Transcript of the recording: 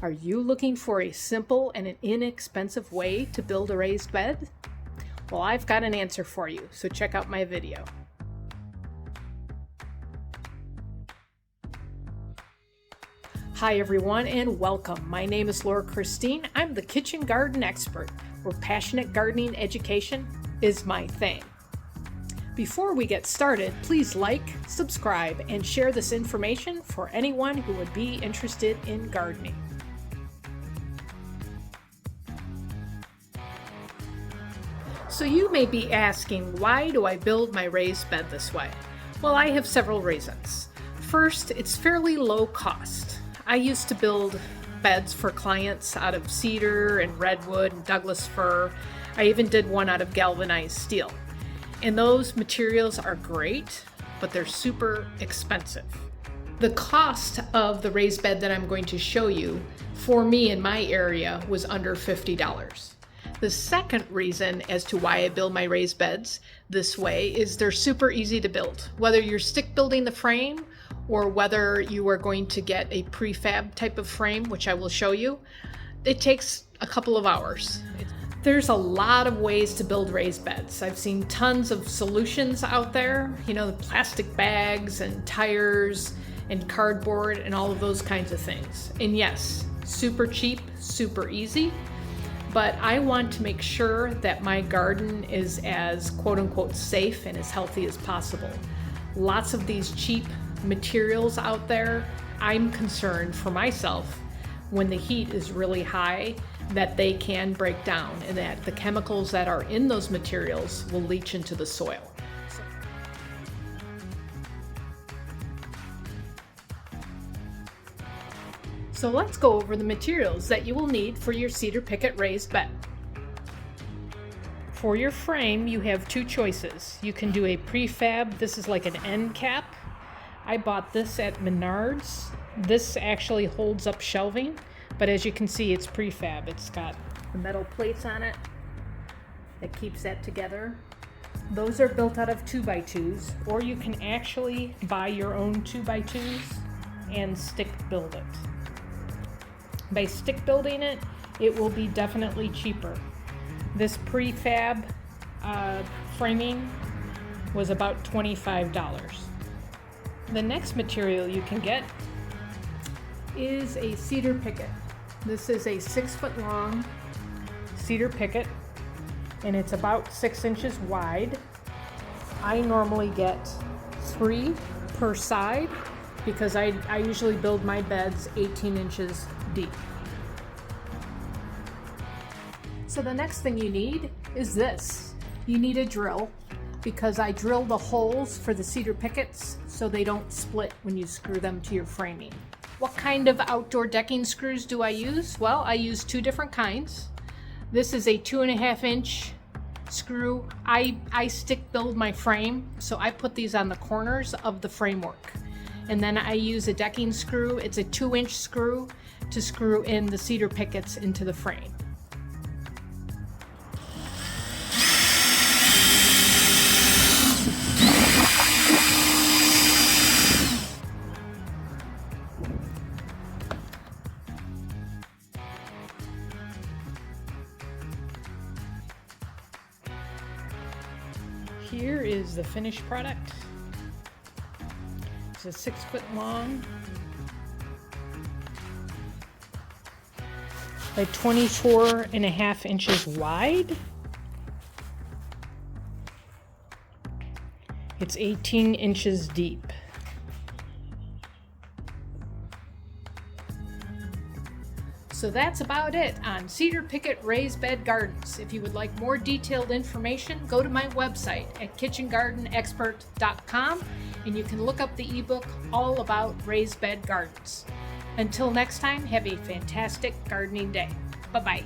Are you looking for a simple and an inexpensive way to build a raised bed? Well, I've got an answer for you, so check out my video. Hi everyone and welcome. My name is Laura Christine. I'm the kitchen garden expert, where passionate gardening education is my thing. Before we get started, please like, subscribe, and share this information for anyone who would be interested in gardening. So you may be asking, why do I build my raised bed this way? Well, I have several reasons. First, it's fairly low cost. I used to build beds for clients out of cedar and redwood and Douglas fir. I even did one out of galvanized steel. And those materials are great, but they're super expensive. The cost of the raised bed that I'm going to show you for me in my area was under $50. The second reason as to why I build my raised beds this way is they're super easy to build. Whether you're stick building the frame or whether you are going to get a prefab type of frame, which I will show you, it takes a couple of hours. There's a lot of ways to build raised beds. I've seen tons of solutions out there, the plastic bags and tires and cardboard and all of those kinds of things. And yes, super cheap, super easy. But I want to make sure that my garden is as quote-unquote safe and as healthy as possible. Lots of these cheap materials out there, I'm concerned for myself when the heat is really high that they can break down and that the chemicals that are in those materials will leach into the soil. So let's go over the materials that you will need for your cedar picket raised bed. For your frame, you have two choices. You can do a prefab. This is like an end cap. I bought this at Menards. This actually holds up shelving, but as you can see, it's prefab. It's got the metal plates on it that keeps that together. Those are built out of 2x2s, or you can actually buy your own 2x2s and stick build it. By stick building it, it will be definitely cheaper. This prefab framing was about $25. The next material you can get is a cedar picket. This is a 6-foot long cedar picket and it's about 6 inches wide. I normally get 3 per side because I usually build my beds 18 inches deep. So the next thing you need is this. You need a drill because I drill the holes for the cedar pickets so they don't split when you screw them to your framing. What kind of outdoor decking screws do I use? Well, I use 2 different kinds. This is a 2.5 inch screw. I stick build my frame, so I put these on the corners of the framework. And then I use a decking screw. It's a 2-inch screw to screw in the cedar pickets into the frame. Here is the finished product. It's a 6 foot long by 24.5 inches wide. It's 18 inches deep. So that's about it on Cedar Picket Raised Bed Gardens. If you would like more detailed information, go to my website at kitchengardenexpert.com and you can look up the ebook all about raised bed gardens. Until next time, have a fantastic gardening day. Bye-bye.